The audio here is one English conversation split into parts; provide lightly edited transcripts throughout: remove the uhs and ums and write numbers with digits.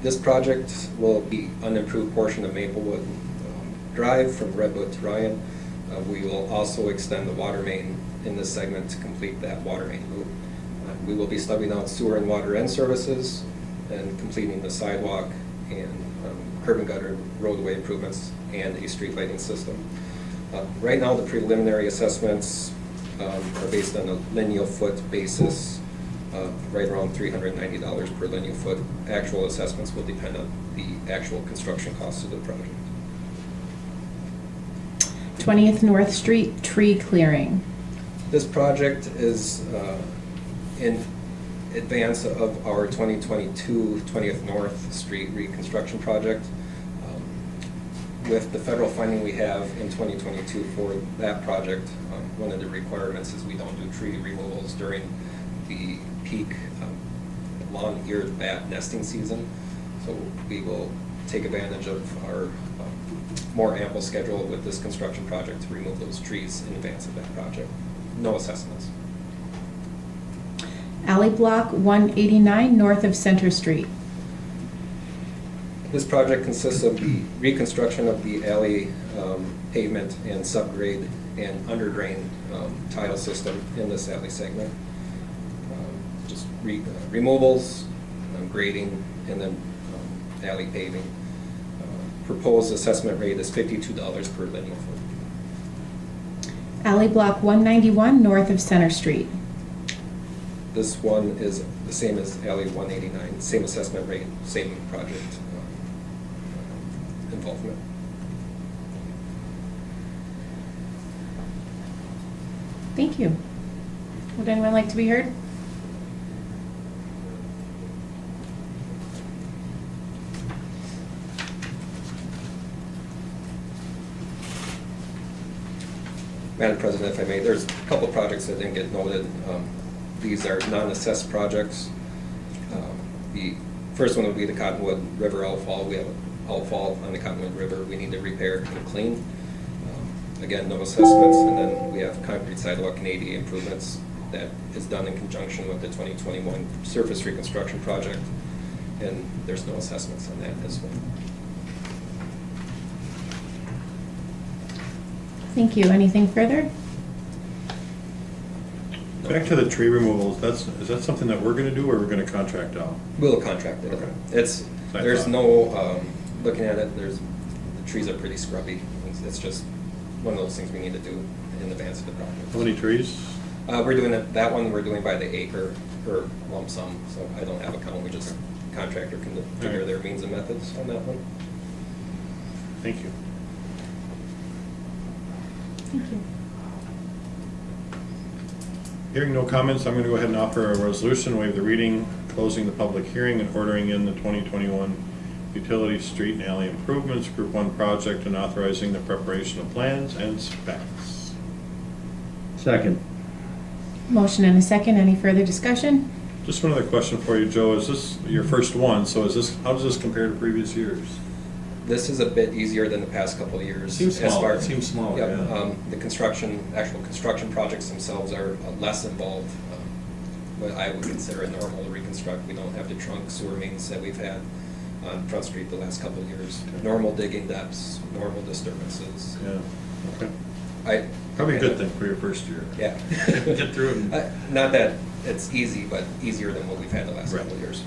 This project will be unimproved portion of Maplewood Drive from Redwood to Ryan. We will also extend the water main in this segment to complete that water main loop. We will be stubbing out sewer and water end services and completing the sidewalk and curb and gutter roadway improvements and a street lighting system. Right now, the preliminary assessments are based on a lineal foot basis, right around $390 per lineal foot. Actual assessments will depend on the actual construction costs of the project. 20th North Street tree clearing. This project is in advance of our 2022 20th North Street reconstruction project. With the federal funding we have in 2022 for that project, one of the requirements is we don't do tree removals during the peak long-eared bat nesting season. So we will take advantage of our more ample schedule with this construction project to remove those trees in advance of that project. No assessments. Alley Block 189 north of Center Street. This project consists of the reconstruction of the alley pavement and subgrade and underdrain tile system in this alley segment. Just removals, grading, and then alley paving. Proposed assessment rate is $52 per lineal foot. Alley Block 191 north of Center Street. This one is the same as alley 189, same assessment rate, same project involvement. Thank you. Would anyone like to be heard? Madam President, if I may, there's a couple of projects that didn't get noted. These are non-assessed projects. The first one would be the Cottonwood River outfall. We have an outfall on the Cottonwood River we need to repair and clean. Again, no assessments, and then we have concrete sidewalk and ADA improvements that is done in conjunction with the 2021 surface reconstruction project, and there's no assessments on that as well. Thank you. Anything further? Back to the tree removals, is that something that we're gonna do or we're gonna contract out? We'll contract it. Okay. There's no, looking at it, the trees are pretty scrubby. It's just one of those things we need to do in advance of the project. How many trees? We're doing it, that one we're doing by the acre or lump sum, so I don't have a count, contractor can figure Alright. their means and methods on that one. Thank you. Thank you. Hearing no comments, I'm gonna go ahead and offer a resolution, waive the reading, closing the public hearing, and ordering in the 2021 utility street and alley improvements, Group 1 project, and authorizing the preparation of plans and specs. Second. Motion and a second. Any further discussion? Just one other question for you, Joe. Is this your first one? So how does this compare to previous years? This is a bit easier than the past couple of years. Seems as small. far- It seems small, Yep, yeah. the actual construction projects themselves are less involved. What I would consider a normal reconstruct. We don't have the trunk sewer mains that we've had on Front Street the last couple of years. Normal digging depths, normal disturbances. Yeah, okay. Probably a good thing for your first year. Yeah. Get through it. Not that it's easy, but easier than what we've had the last Right. couple of years.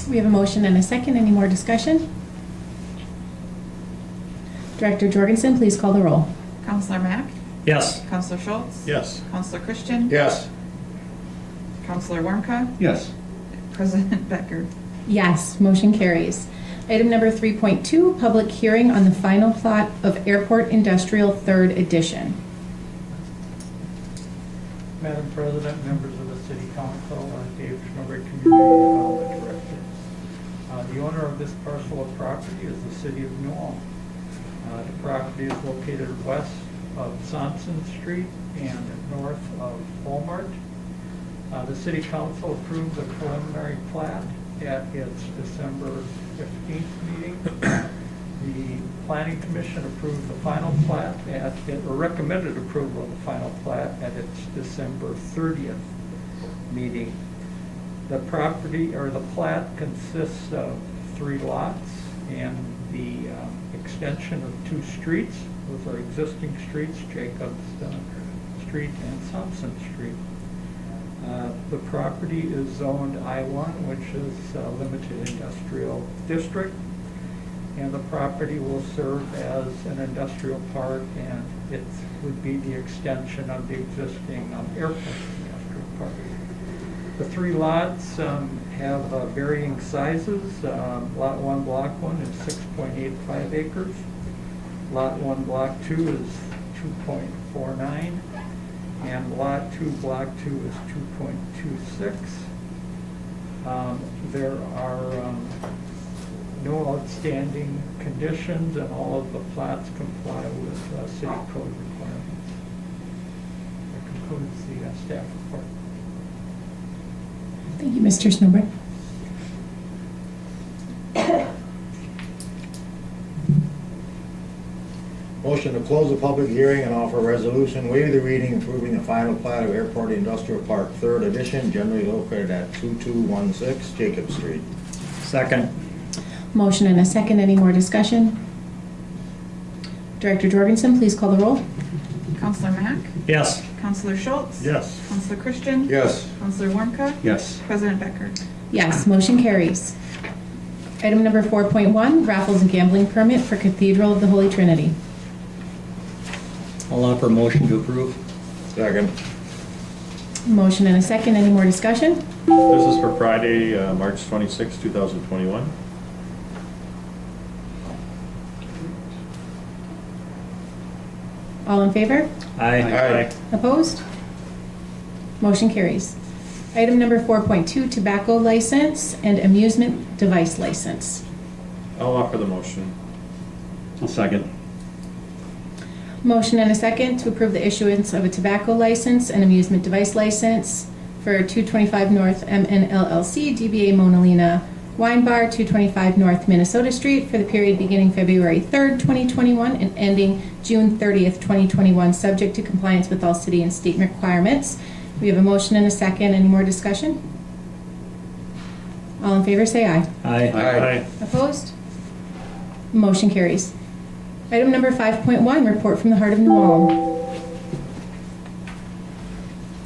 We have a motion and a second. Any more discussion? Director Jorgensen, please call the roll. Counselor Mack? Yes. Counselor Schultz? Yes. Counselor Christian? Yes. Counselor Warmka? Yes. President Becker? Yes, motion carries. Item number 3.2, public hearing on the final plot of Airport Industrial 3rd Edition. Madam President, members of the City Council, Dave Schnober, Community Development Director. The owner of this parcel of property is the City of New Ulm. The property is located west of Sonson Street and north of Walmart. The City Council approved the preliminary plat at its December 15th meeting. The Planning Commission approved the final plat or recommended approval of the final plat at its December 30th meeting. The property, or the plat, consists of 3 lots and the extension of 2 streets. Those are existing streets, Jacobs Street and Thompson Street. The property is zoned I-1, which is a limited industrial district, and the property will serve as an industrial park, and it would be the extension of the existing airport industrial park. The 3 lots have varying sizes. Lot 1, Block 1 is 6.85 acres. Lot 1, Block 2 is 2.49. And Lot 2, Block 2 is 2.26. There are no outstanding conditions, and all of the plats comply with city code requirements. That concludes the staff report. Thank you, Mr. Snowberg. Motion to close the public hearing and offer a resolution, waive the reading, approving the final plat of Airport Industrial Park, 3rd edition, generally located at 2216 Jacob Street. Second. Motion and a second. Any more discussion? Director Jorgensen, please call the roll. Counselor Mack? Yes. Counselor Schultz? Yes. Counselor Christian? Yes. Counselor Warmka? Yes. President Becker? Yes, motion carries. Item number 4.1, raffles and gambling permit for Cathedral of the Holy Trinity. I'll offer a motion to approve. Second. Motion and a second. Any more discussion? This is for Friday, March 26, 2021. All in favor? Aye. Opposed? Motion carries. Item number 4.2, tobacco license and amusement device license. I'll offer the motion. I'll second. Motion and a second to approve the issuance of a tobacco license and amusement device license for 225 North MN LLC, DBA Mona Lena Wine Bar, 225 North Minnesota Street, for the period beginning February 3rd, 2021 and ending June 30th, 2021, subject to compliance with all city and state requirements. We have a motion and a second. Any more discussion? All in favor say aye. Aye. Opposed? Motion carries. Item number 5.1, report from the Heart of New Ulm. Do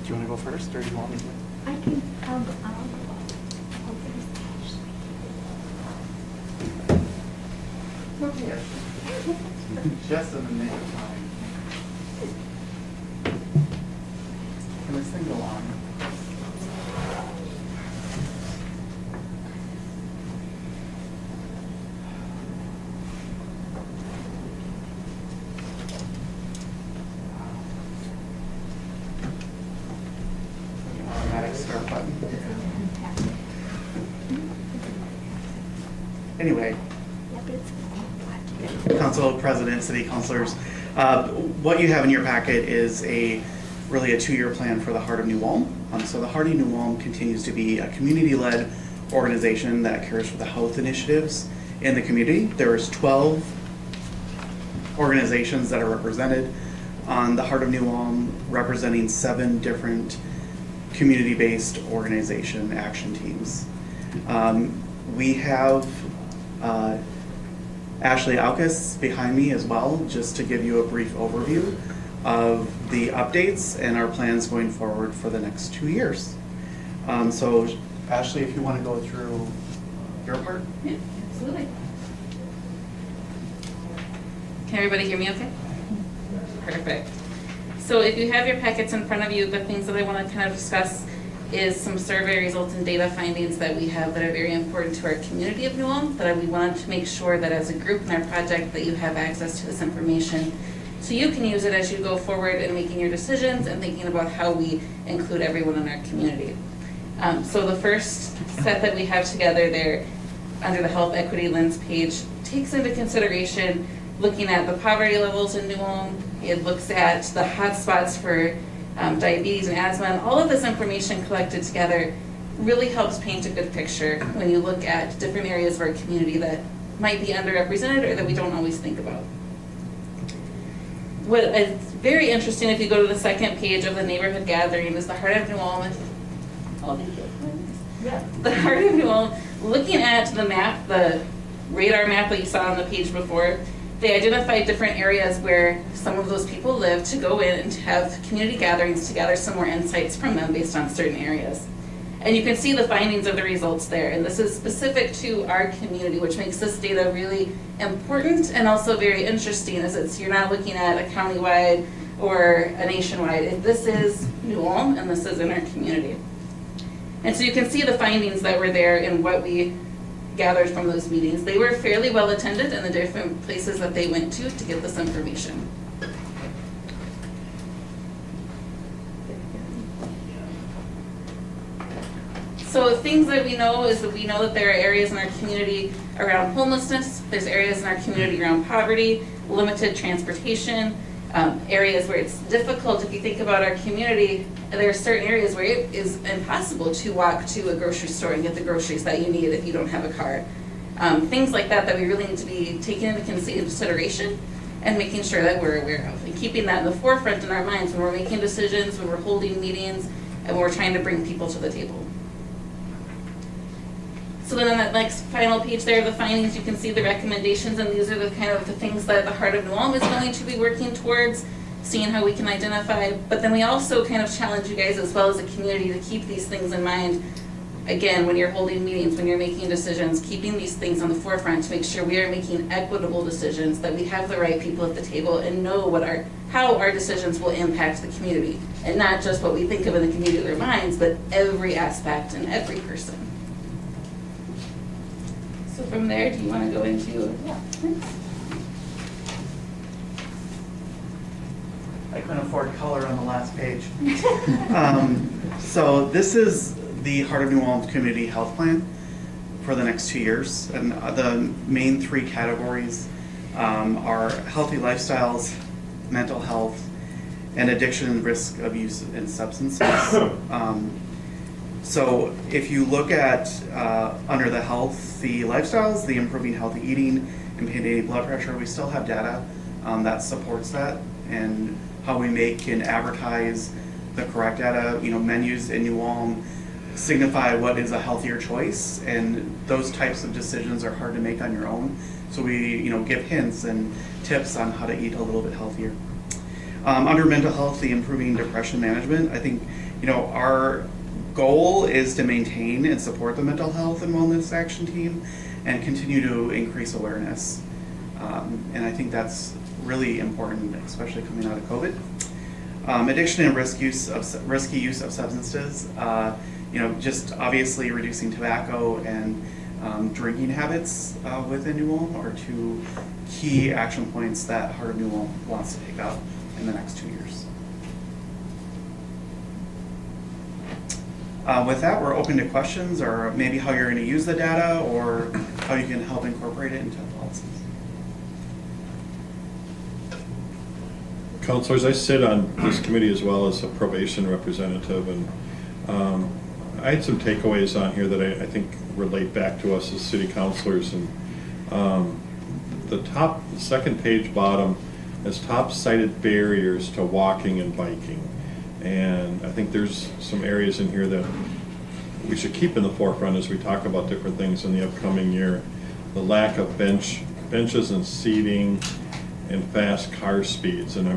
you want to go first, or do you want me to? I can, I'll go. Just in the nick of time. Can this thing go on? Automatic start button. Anyway, Council President, City Councilors, what you have in your packet is really a 2-year plan for the Heart of New Ulm. So the Heart of New Ulm continues to be a community-led organization that cares for the health initiatives in the community. There's 12 organizations that are represented on the Heart of New Ulm, representing 7 different community-based organization action teams. We have Ashley Alkus behind me as well, just to give you a brief overview of the updates and our plans going forward for the next 2 years. So Ashley, if you want to go through your part. Yeah, absolutely. Can everybody hear me okay? Perfect. So if you have your packets in front of you, the things that I want to kind of discuss is some survey results and data findings that we have that are very important to our community of New Ulm, that we wanted to make sure that as a group in our project that you have access to this information so you can use it as you go forward in making your decisions and thinking about how we include everyone in our community. So the first set that we have together there under the Health Equity Lens page takes into consideration looking at the poverty levels in New Ulm. It looks at the hot spots for diabetes and asthma, and all of this information collected together really helps paint a good picture when you look at different areas of our community that might be underrepresented or that we don't always think about. What is very interesting, if you go to the second page of the neighborhood gathering, is the Heart of New Ulm. Oh, thank you. Yeah. The Heart of New Ulm, looking at the map, the radar map that you saw on the page before, they identified different areas where some of those people live to go in and to have community gatherings to gather some more insights from them based on certain areas. And you can see the findings of the results there. And this is specific to our community, which makes this data really important and also very interesting, as you're not looking at a countywide or a nationwide. This is New Ulm, and this is in our community. And so you can see the findings that were there and what we gathered from those meetings. They were fairly well attended in the different places that they went to get this information. So things that we know is that we know that there are areas in our community around homelessness, there's areas in our community around poverty, limited transportation, areas where it's difficult. If you think about our community, there are certain areas where it is impossible to walk to a grocery store and get the groceries that you need if you don't have a car. Things like that we really need to be taking into consideration and making sure that we're aware of and keeping that in the forefront in our minds when we're making decisions, when we're holding meetings, and when we're trying to bring people to the table. So then on that next final page there, the findings, you can see the recommendations, and these are the kind of the things that the Heart of New Ulm is going to be working towards, seeing how we can identify. But then we also kind of challenge you guys as well as a community to keep these things in mind. Again, when you're holding meetings, when you're making decisions, keeping these things on the forefront to make sure we are making equitable decisions, that we have the right people at the table and know how our decisions will impact the community. And not just what we think of in the community with our minds, but every aspect and every person. So from there, do you want to go into? Yeah. I couldn't afford color on the last page. So this is the Heart of New Ulm Community Health Plan for the next 2 years. And the main 3 categories are healthy lifestyles, mental health, and addiction and risk of use in substances. So if you look at under the healthy lifestyles, the improving healthy eating, and maintaining blood pressure, we still have data that supports that, and how we make and advertise the correct data. Menus in New Ulm signify what is a healthier choice, and those types of decisions are hard to make on your own. So we give hints and tips on how to eat a little bit healthier. Under mental health, the improving depression management, I think our goal is to maintain and support the mental health and wellness action team and continue to increase awareness. And I think that's really important, especially coming out of COVID. Addiction and risky use of substances, just obviously reducing tobacco and drinking habits within New Ulm are 2 key action points that Heart of New Ulm wants to take up in the next 2 years. With that, we're open to questions, or maybe how you're going to use the data, or how you can help incorporate it into policies. Councilors, I sit on this committee as well as a probation representative, and I had some takeaways on here that I think relate back to us as city councilors. And the second page bottom is top cited barriers to walking and biking. And I think there's some areas in here that we should keep in the forefront as we talk about different things in the upcoming year. The lack of benches and seating and fast car speeds. And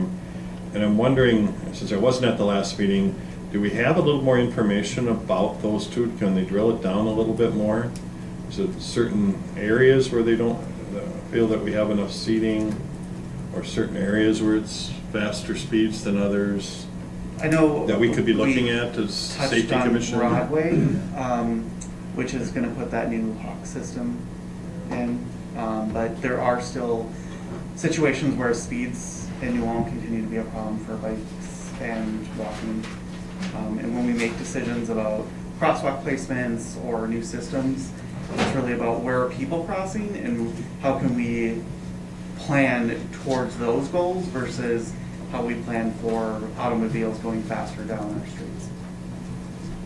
I'm wondering, since I wasn't at the last meeting, do we have a little more information about those 2? Can they drill it down a little bit more? Is it certain areas where they don't feel that we have enough seating, or certain areas where it's faster speeds than others? I know that we could be looking at as safety commission. Broadway, which is going to put that new Hawk system in, but there are still situations where speeds in New Ulm continue to be a problem for bikes and walking. And when we make decisions about crosswalk placements or new systems, it's really about where are people crossing and how can we plan towards those goals versus how we plan for automobiles going faster down our streets.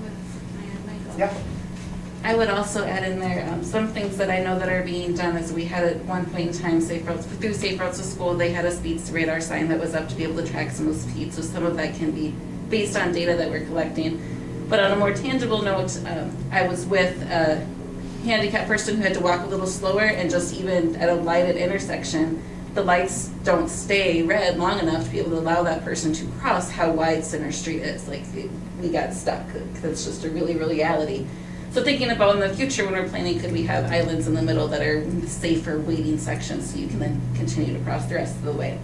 Can I have my go? Yeah. I would also add in there, some things that I know that are being done is we had at one point in time, through Safe Routes to School, they had a speed radar sign that was up to be able to track some of the speed, so some of that can be based on data that we're collecting. But on a more tangible note, I was with a handicapped person who had to walk a little slower, and just even at a lighted intersection, the lights don't stay red long enough to be able to allow that person to cross how wide Center Street is. Like, we got stuck. That's just a really reality. So thinking about in the future when we're planning, could we have islands in the middle that are safer waiting sections so you can then continue to cross the rest of the way?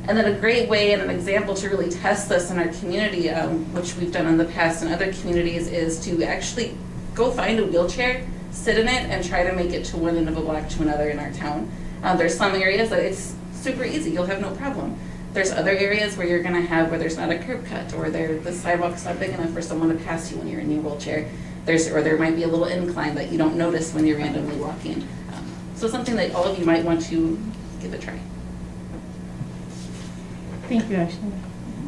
And then a great way and an example to really test this in our community, which we've done in the past in other communities, is to actually go find a wheelchair, sit in it, and try to make it to one end of a block to another in our town. There's some areas that it's super easy, you'll have no problem. There's other areas where you're gonna have, where there's not a curb cut, or the sidewalk's not big enough for someone to pass you when you're in your wheelchair. Or there might be a little incline that you don't notice when you're randomly walking. So something that all of you might want to give a try. Thank you, Ashley.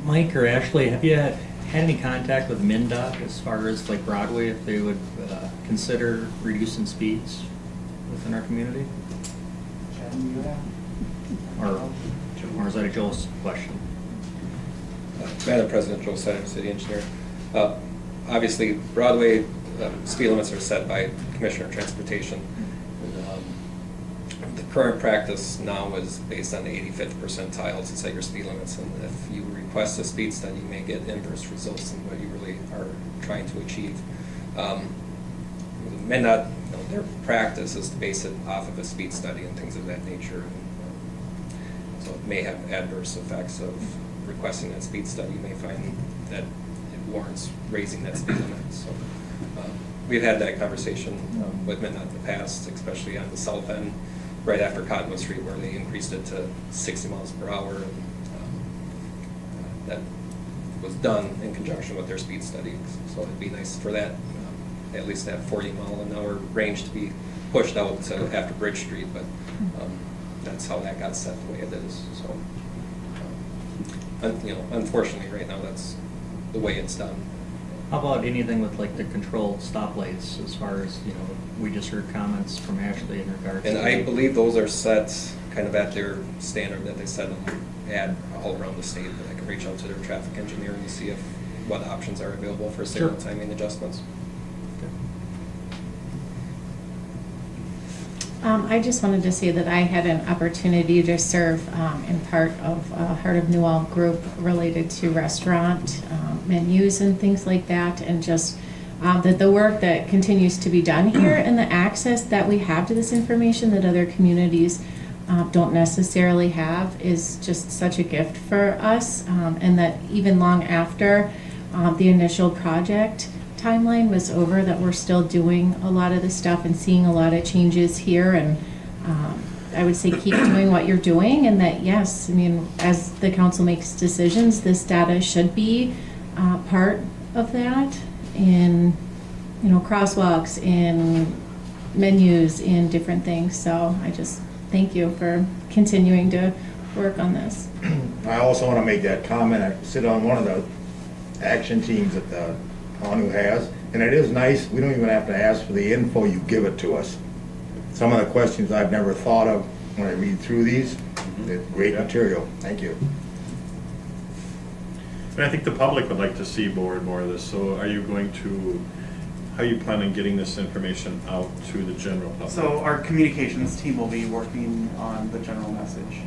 Mike or Ashley, have you had any contact with MnDOT as far as like Broadway, if they would consider reducing speeds within our community? Or is that a Joel's question? Madam President, Joel Sutter, City Engineer. Obviously, Broadway speed limits are set by Commissioner of Transportation. The current practice now is based on the 85th percentile to set your speed limits, and if you request a speed study, you may get inverse results in what you really are trying to achieve. MnDOT, their practice is to base it off of a speed study and things of that nature. So it may have adverse effects of requesting that speed study. You may find that it warrants raising that speed limit. So we've had that conversation with MnDOT in the past, especially on the south end, right after Cottonwood Street, where they increased it to 60 miles per hour. And, that was done in conjunction with their speed study. So it'd be nice for that, at least that 40-mile-an-hour range to be pushed out to after Bridge Street. But that's how that got set the way it is. So, unfortunately, right now that's the way it's done. How about anything with like the controlled stoplights, as far as, we just heard comments from Ashley in regards to. And I believe those are set kind of at their standard that they set them at all around the state, but I can reach out to their traffic engineer and see what options are available for signal timing adjustments. I just wanted to say that I had an opportunity to serve in part of Heart of New Ulm group related to restaurant menus and things like that, and just the work that continues to be done here and the access that we have to this information that other communities don't necessarily have is just such a gift for us, and that even long after the initial project timeline was over, that we're still doing a lot of the stuff and seeing a lot of changes here. And I would say keep doing what you're doing, and that yes, I mean, as the council makes decisions, this data should be part of that in crosswalks, in menus, in different things. So I just thank you for continuing to work on this. I also want to make that comment. I sit on one of the action teams that the ONU has, and it is nice. We don't even have to ask for the info, you give it to us. Some of the questions I've never thought of when I read through these. It's great material. Thank you. And I think the public would like to see more and more of this, so how are you planning on getting this information out to the general public? So our communications team will be working on the general message.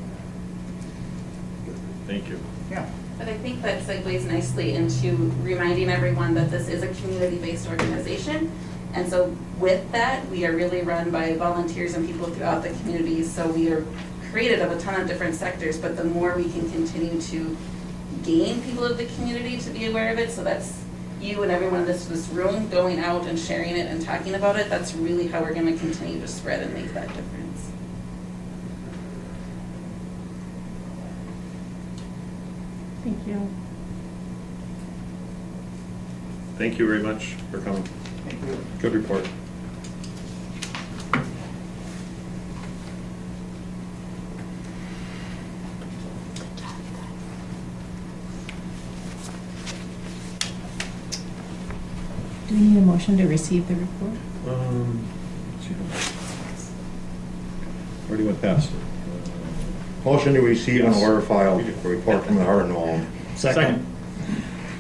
Thank you. Yeah. But I think that segues nicely into reminding everyone that this is a community-based organization. And so with that, we are really run by volunteers and people throughout the community. So we are created of a ton of different sectors, but the more we can continue to gain people of the community to be aware of it, so that's you and everyone in this room going out and sharing it and talking about it, that's really how we're going to continue to spread and make that difference. Thank you. Thank you very much for coming. Thank you. Good report. Do we need a motion to receive the report? let's see. Where do you want past? Motion to receive and order file the report from the Heart of New Ulm. Second.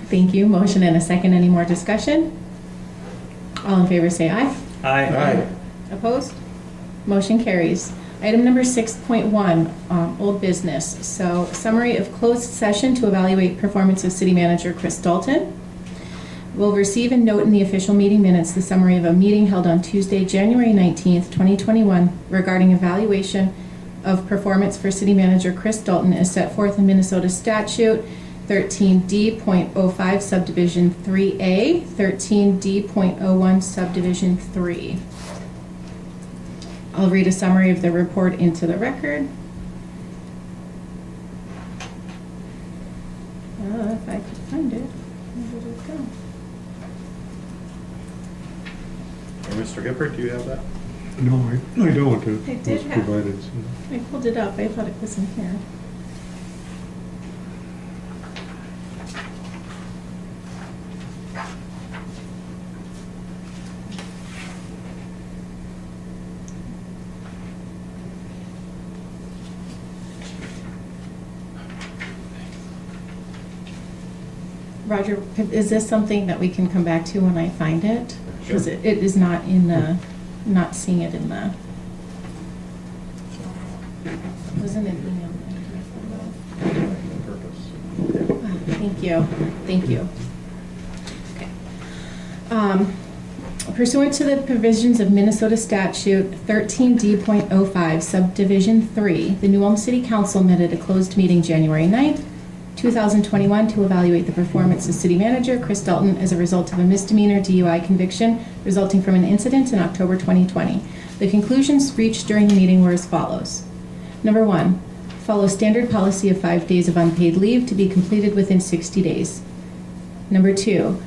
Thank you. Motion and a second. Any more discussion? All in favor say aye. Aye. Opposed? Motion carries. Item number 6.1, old business. So summary of closed session to evaluate performance of City Manager Chris Dalton. Will receive and note in the official meeting minutes the summary of a meeting held on Tuesday, January 19th, 2021 regarding evaluation of performance for City Manager Chris Dalton as set forth in Minnesota Statute 13D.05 Subdivision 3A, 13D.01 Subdivision 3. I'll read a summary of the report into the record. If I could find it, where did it go? Mr. Gifford, do you have that? No, I don't. I It did was have- provided. So. I pulled it up. I thought it was in here. Roger, is this something that we can come back to when I find it? Because Sure. it is not in the, not seeing it in the, it was in an email. Thank you, thank you. Okay. Pursuant to the provisions of Minnesota Statute 13D.05 Subdivision 3, the New Ulm City Council met at a closed meeting January 9th, 2021 to evaluate the performance of City Manager Chris Dalton as a result of a misdemeanor DUI conviction resulting from an incident in October 2020. The conclusions reached during the meeting were as follows. Number 1, follow standard policy of 5 days of unpaid leave to be completed within 60 days. Number 2,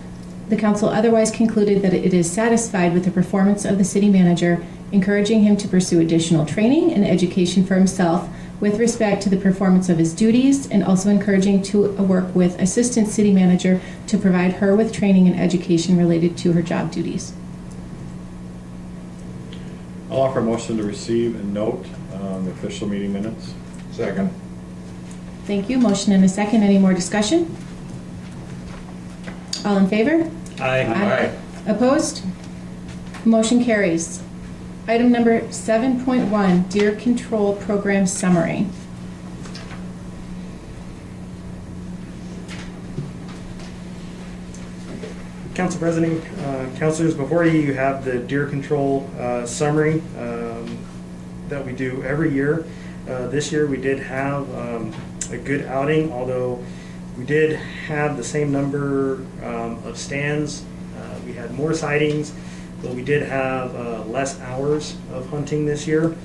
the council otherwise concluded that it is satisfied with the performance of the city manager, encouraging him to pursue additional training and education for himself with respect to the performance of his duties, and also encouraging to work with assistant city manager to provide her with training and education related to her job duties. I'll offer a motion to receive and note the official meeting minutes. Second. Thank you. Motion and a second. Any more discussion? All in favor? Aye. Opposed? Motion carries. Item number 7.1, Deer Control Program Summary. Council President, councilors, before you have the deer control summary that we do every year. This year we did have a good outing, although we did have the same number of stands. We had more sightings, but we did have less hours of hunting this year.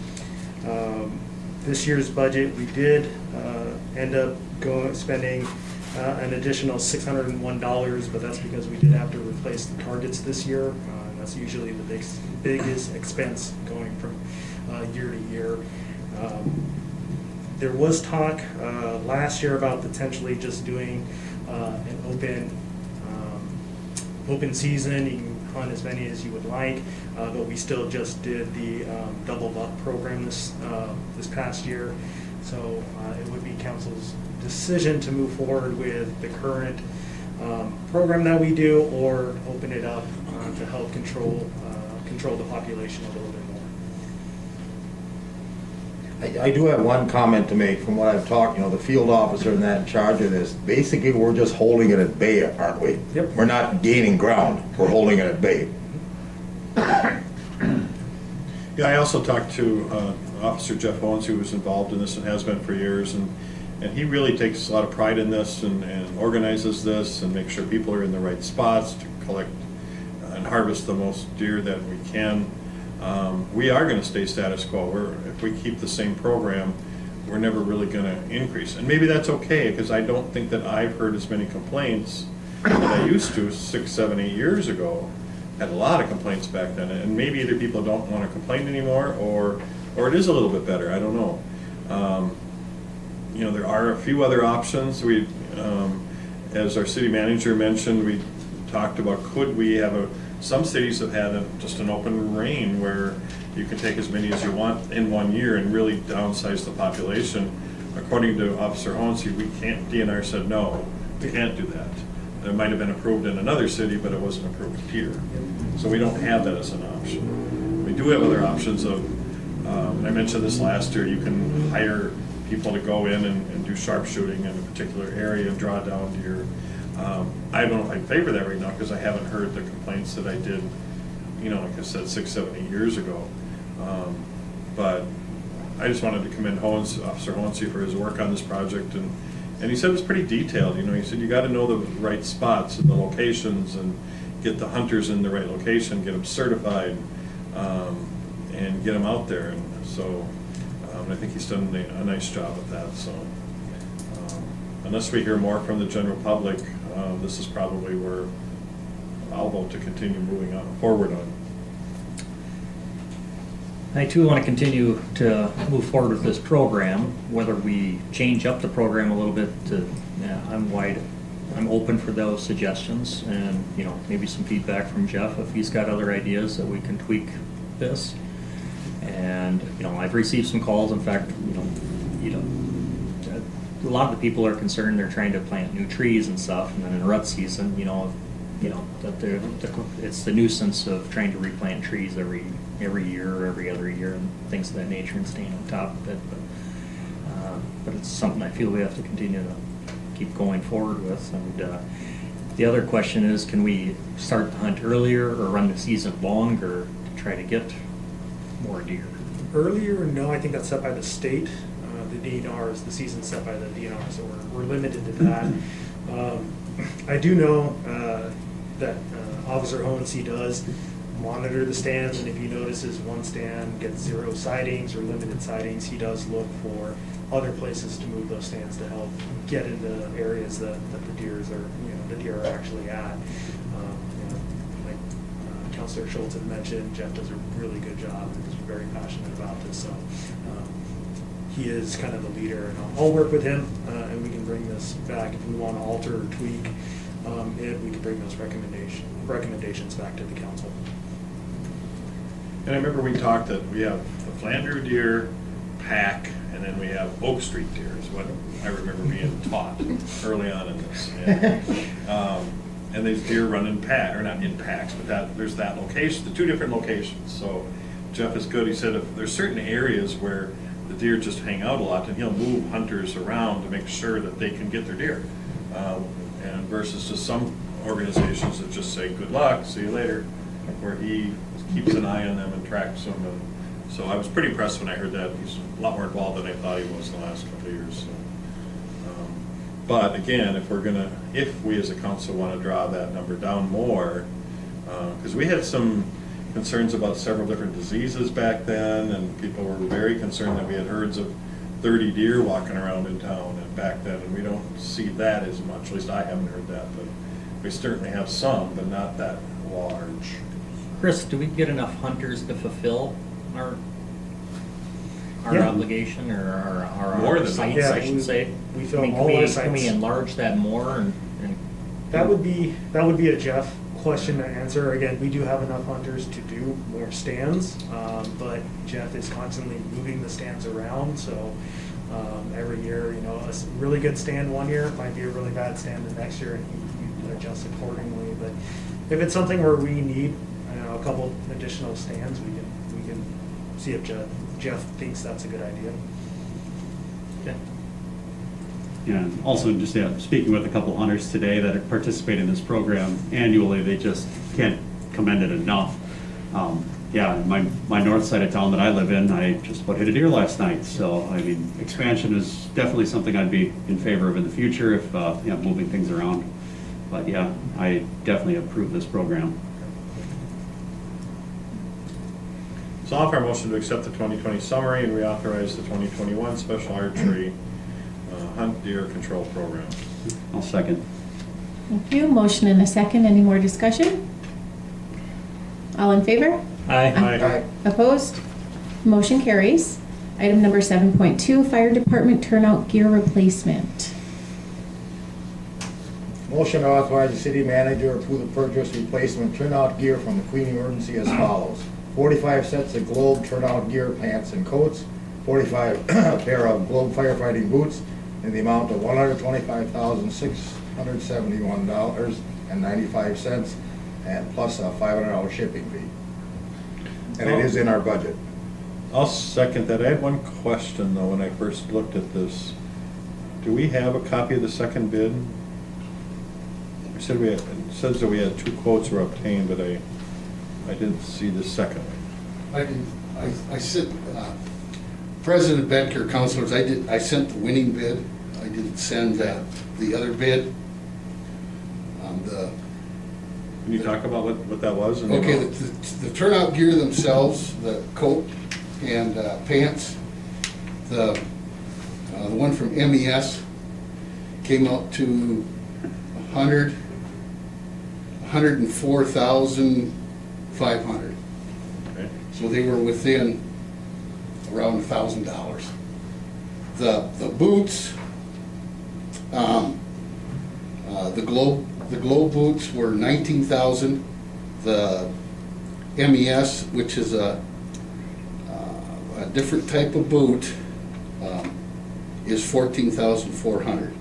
This year's budget, we did end up spending an additional $601, but that's because we did have to replace the targets this year. That's usually the biggest expense going from year to year. There was talk last year about potentially just doing an open season. You can hunt as many as you would like, but we still just did the double buck program this past year. So it would be council's decision to move forward with the current program that we do, or open it up to help control the population a little bit more. I do have one comment to make from what I've talked, the field officer and that in charge of this. Basically, we're just holding it at bay, aren't we? Yep. We're not gaining ground, we're holding it at bay. Yeah, I also talked to Officer Jeff Owens, who was involved in this and has been for years, and he really takes a lot of pride in this and organizes this and makes sure people are in the right spots to collect and harvest the most deer that we can. We are going to stay status quo. If we keep the same program, we're never really going to increase. And maybe that's okay, because I don't think that I've heard as many complaints that I used to 6, 7, 8 years ago. Had a lot of complaints back then, and maybe either people don't want to complain anymore, or it is a little bit better. I don't know. There are a few other options. As our city manager mentioned, we talked about, could we have some cities have had just an open reign where you can take as many as you want in one year and really downsize the population. According to Officer Honsey, we can't, DNR said, no, we can't do that. It might have been approved in another city, but it wasn't approved here. So we don't have that as an option. We do have other options of, and I mentioned this last year, you can hire people to go in and do sharpshooting in a particular area and draw down deer. I don't know if I favor that right now because I haven't heard the complaints that I did, like I said, 6, 7, 8 years ago. But I just wanted to commend Officer Honsey for his work on this project, and he said it was pretty detailed. He said you got to know the right spots and the locations and get the hunters in the right location, get them certified, and get them out there. And so I think he's done a nice job of that. So unless we hear more from the general public, this is probably where I'll vote to continue moving forward on. I too want to continue to move forward with this program, whether we change up the program a little bit I'm open for those suggestions and, maybe some feedback from Jeff if he's got other ideas that we can tweak this. And, I've received some calls, in fact, a lot of the people are concerned they're trying to plant new trees and stuff, and then in rut season, that it's the nuisance of trying to replant trees every year or every other year and things of that nature and staying on top of it. But it's something I feel we have to continue to keep going forward with. And the other question is, can we start the hunt earlier or run the season longer to try to get more deer? Earlier, no, I think that's set by the state. The DNRs, the season's set by the DNR, so we're limited to that. I do know that Officer Honsey does monitor the stands, and if he notices one stand gets 0 sightings or limited sightings, he does look for other places to move those stands to help get into areas that the deer are actually at. Like Councilor Schultz had mentioned, Jeff does a really good job and is very passionate about this. So he is kind of the leader, and I'll work with him, and we can bring this back if we want to alter or tweak it. We can bring those recommendations back to the council. And I remember we talked that we have the Flandreau deer, pack, and then we have Oak Street deer is what I remember being taught early on in this. And these deer run in pack, or not in packs, but there's that location, the 2 different locations. So Jeff is good. He said if there's certain areas where the deer just hang out a lot, and he'll move hunters around to make sure that they can get their deer. And versus just some organizations that just say, good luck, see you later, where he keeps an eye on them and tracks them. And so I was pretty impressed when I heard that. He's a lot more involved than I thought he was in the last couple of years. So, but again, if we as a council want to draw that number down more, because we had some concerns about several different diseases back then, and people were very concerned that we had herds of 30 deer walking around in town and back then, and we don't see that as much. At least I haven't heard that, but we certainly have some, but not that large. Chris, do we get enough hunters to fulfill our Yeah. obligation or our More than sites, that. I should say? We fill Can all we- our Can we sites. enlarge that more and That would be a Jeff question to answer. Again, we do have enough hunters to do more stands, but Jeff is constantly moving the stands around. So every year, a really good stand one year might be a really bad stand the next year, and he adjusts accordingly. But if it's something where we need a couple additional stands, we can see if Jeff thinks that's a good idea. Okay. And also, just speaking with a couple hunters today that participate in this program annually, they just can't commend it enough. My north side of town that I live in, I just about hit a deer last night. So, expansion is definitely something I'd be in favor of in the future if, moving things around. But yeah, I definitely approve this program. So I'll offer a motion to accept the 2020 summary and reauthorize the 2021 special archery hunt deer control program. I'll second. Thank you. Motion and a second. Any more discussion? All in favor? Aye. Opposed? Motion carries. Item number 7.2, Fire Department Turnout Gear Replacement. Motion to authorize the city manager to approve the purchase replacement turnout gear from McQueen Emergency as follows. 45 sets of Globe turnout gear, pants and coats, 45 pair of Globe firefighting boots in the amount of $125,671.95 and plus a $500 shipping fee. And it is in our budget. I'll second that. I had one question though, when I first looked at this. Do we have a copy of the second bid? We said it says that we had 2 quotes were obtained, but I didn't see the second one. I sent, President Bedker, councilors, I sent the winning bid. I didn't send the other bid. Can you talk about what that was? and Okay, the turnout gear themselves, the coat and pants, the one from MES came out to $104,500. Okay. So they were within around $1,000. The boots, the Globe boots were $19,000. The MES, which is a different type of boot, is $14,400.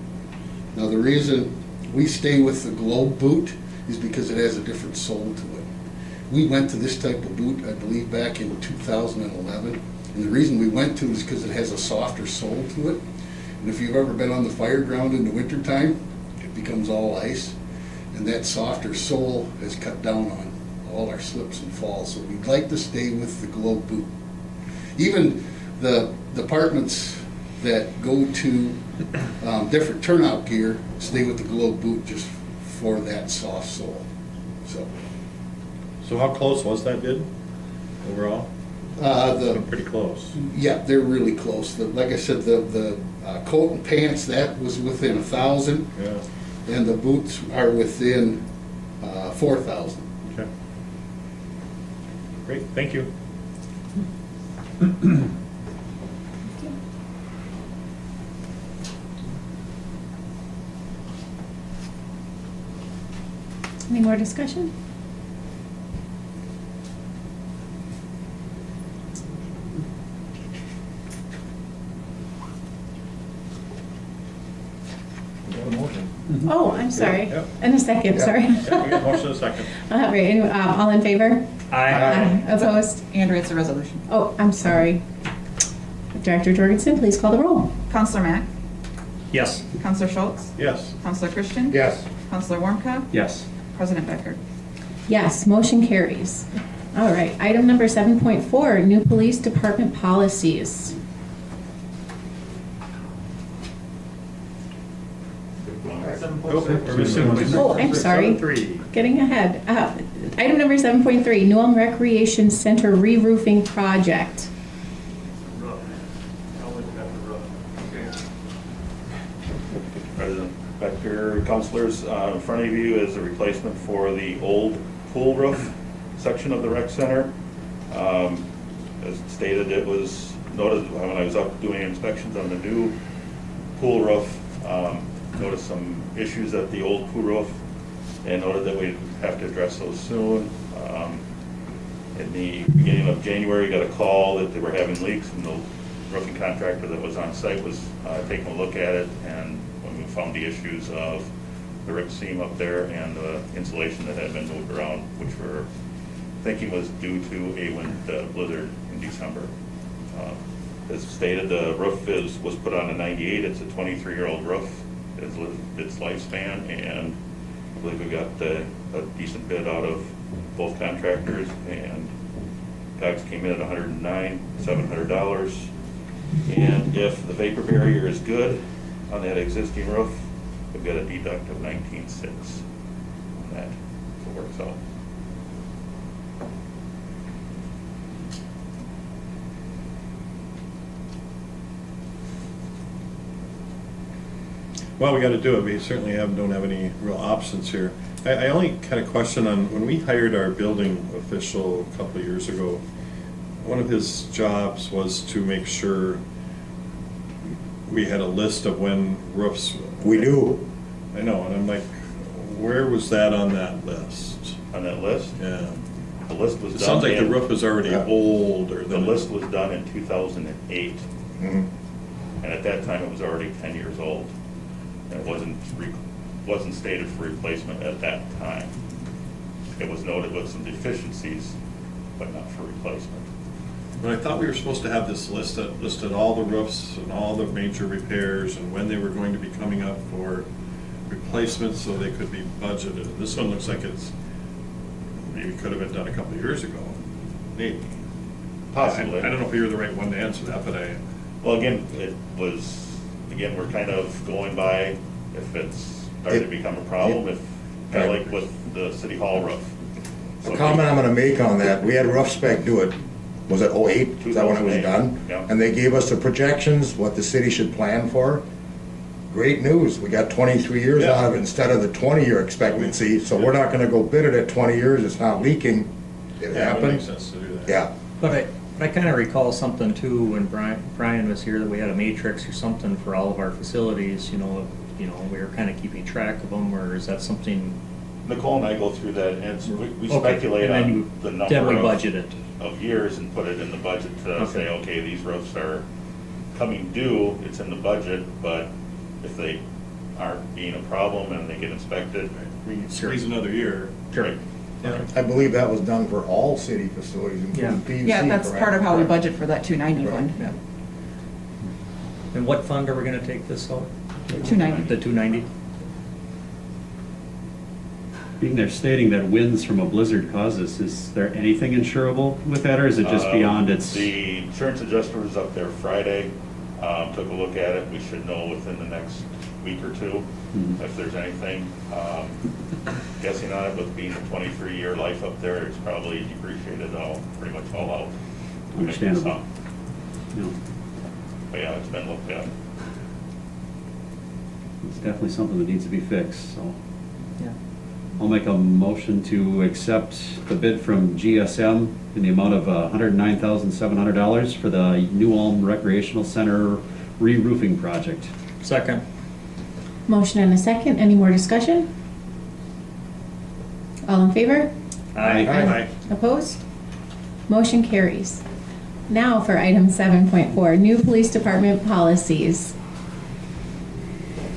Now the reason we stay with the Globe boot is because it has a different sole to it. We went to this type of boot, I believe, back in 2011, and the reason we went to it is because it has a softer sole to it. And if you've ever been on the fire ground in the wintertime, it becomes all ice, and that softer sole has cut down on all our slips and falls. So we'd like to stay with the Globe boot. Even the departments that go to different turnout gear stay with the Globe boot just for that soft sole. So how close was that bid overall? Pretty close. Yeah, they're really close. Like I said, the coat and pants, that was within 1,000, Yeah. and the boots are within 4,000. Okay. Great, thank you. Any more discussion? We got a motion. Oh, I'm sorry. Yep. In a second, Yeah. sorry. Yeah, we got a motion and a second. Right, anyway, all in favor? Aye. Opposed? And it's a resolution. Oh, I'm sorry. Director Jorgensen, please call the roll. Counselor Mack? Yes. Counselor Schultz? Yes. Counselor Christian? Yes. Counselor Warmka? Yes. President Becker? Yes, motion carries. All right, item number 7.4, new police department policies. Oh, I'm sorry. 7.3. Getting ahead. Item number 7.3, Newham Recreation Center re-roofing project. President Becker, councilors, in front of you is a replacement for the old pool roof section of the rec center. As stated, it was noted when I was up doing inspections on the new pool roof, noticed some issues at the old pool roof and noted that we'd have to address those soon. In the beginning of January, got a call that they were having leaks, and the roofing contractor that was on site was taking a look at it, and when we found the issues of the rip seam up there and the insulation that had been moved around, which we're thinking was due to a wind blizzard in December. As stated, the roof was put on in '98. It's a 23-year-old roof. It's lived its lifespan, and I believe we got a decent bid out of both contractors, and Cox came in at $109,700. And if the vapor barrier is good on that existing roof, we've got a deduct of $19,600 on that, so it works out. Well, we got to do it. We certainly don't have any real options here. I only kind of question on, when we hired our building official a couple of years ago, one of his jobs was to make sure we had a list of when roofs. We do. I know, and I'm like, Where was that on that list? On that list, Yeah. the list was It done. sounds like the in- roof was already older The than. list was done in 2008, Mhm. and at that time, it was already 10 years old. And it wasn't stated for replacement at that time. It was noted with some deficiencies, but not for replacement. But I thought we were supposed to have this list that listed all the roofs and all the major repairs and when they were going to be coming up for replacements so they could be budgeted. This one looks like it's, maybe could have been done a couple of years ago, maybe. Possibly. I don't know if you're the right one to answer that, but I, Well, again, we're kind of going by if it's starting to become a problem, if, kind of like with the city hall roof. So A comment I'm gonna make on that, we had Rough Spec do it, was it '08? Is that when it was 2008, done? yeah. And they gave us the projections, what the city should plan for. Great news, we got 23 years Yeah. out of it instead of the 20-year expectancy, so we're not gonna go bid it at 20 years, it's not leaking. It yeah, it makes happened, sense to do that. yeah. But I kind of recall something too, when Brian was here, that we had a matrix or something for all of our facilities, you know, we were kind of keeping track of them, or is that something? Nicole and I go through that, and we Okay, speculate and then on you- the then we number budget it. of years and put it in the budget to say, okay, these roofs are coming due, it's in the budget, but if they aren't being a problem and they get inspected, Squeeze another year. Sure. right? Yeah. I believe that was done for all city facilities, including PUC. Yeah, that's correct? part of how we Correct. budget for that 290 one. Yeah. And what fund are we gonna take this out? 290. The 290? Being there stating that winds from a blizzard causes, is there anything insurable with that, or is it just beyond its? The insurance adjuster was up there Friday, took a look at it, we should know within the next week or two Mhm. if there's anything. Guessing on it, with being a 23-year life up there, it's probably depreciated pretty much all out. Understandable. Some. You know, But yeah, it's been looked at. it's definitely something that needs to be fixed, so. Yeah. I'll make a motion to accept the bid from GSM in the amount of $109,700 for the New Ulm Recreational Center re-roofing project. Second. Motion and a second. Any more discussion? All in favor? Aye. Aye. Opposed? Motion carries. Now for item 7.4, new police department policies.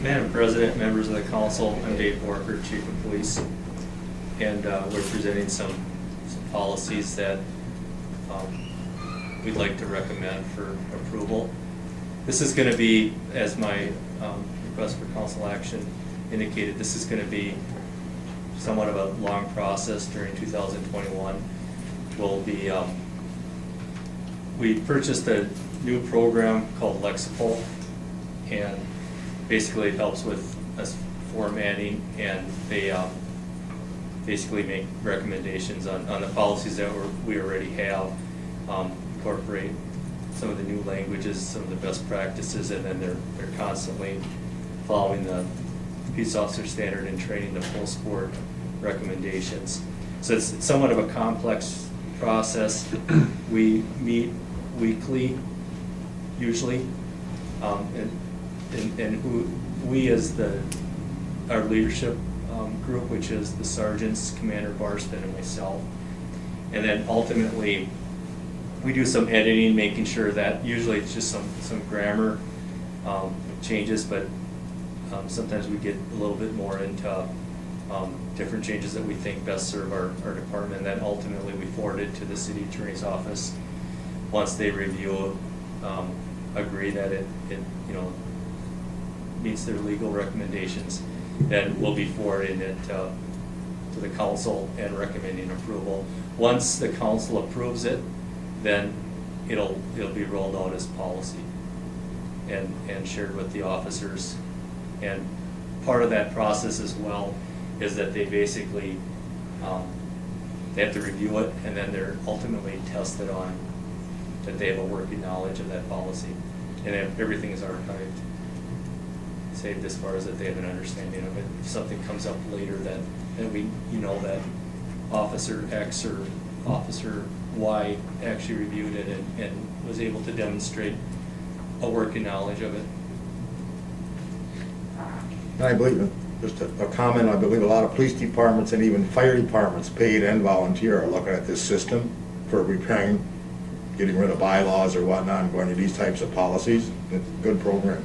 Madam President, members of the council, I'm Dave Walker, Chief of Police, and we're presenting some policies that we'd like to recommend for approval. This is going to be, as my request for council action indicated, this is going to be somewhat of a long process during 2021. We'll be, we purchased a new program called Lexipol, and basically it helps with us formatting, and they basically make recommendations on the policies that we already have, incorporate some of the new languages, some of the best practices, and then they're constantly following the peace officer standard and training the full sport recommendations. So it's somewhat of a complex process. We meet weekly, usually, and we as our leadership group, which is the sergeants, Commander Barston and myself, and then ultimately we do some editing, making sure that usually it's just some grammar changes, but sometimes we get a little bit more into different changes that we think best serve our department, and then ultimately we forward it to the city attorney's office. Once they review, agree that it meets their legal recommendations, then we'll be forwarding it to the council and recommending approval. Once the council approves it, then it'll be rolled out as policy and shared with the officers. And part of that process as well is that they basically they have to review it, and then they're ultimately tested on that they have a working knowledge of that policy, and then everything is archived, saved as far as that they have an understanding of it. If something comes up later that that Officer X or Officer Y actually reviewed it and was able to demonstrate a working knowledge of it. And I believe just a comment, I believe a lot of police departments and even fire departments, paid and volunteer, are looking at this system for repairing, getting rid of bylaws or whatnot, and going to these types of policies. It's a good program.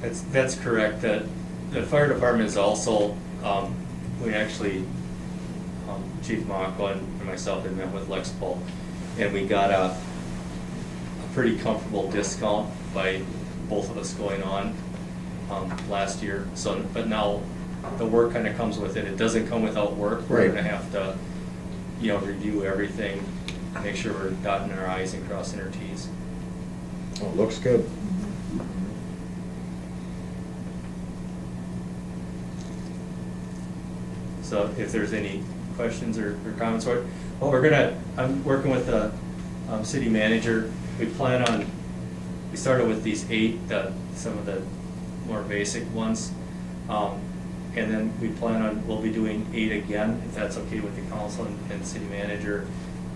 That's correct. The fire department is also, we actually, Chief Mako and myself had met with Lexpol, and we got a pretty comfortable discount by both of us going on last year. So, but now the work kind of comes with it. It doesn't come without work. We're Right. gonna have to, review everything, make sure we're dotting our i's and crossing our t's. Oh, looks good. So if there's any questions or comments, I'm working with the city manager. We started with these 8, some of the more basic ones. And then we'll be doing 8 again, if that's okay with the council and city manager,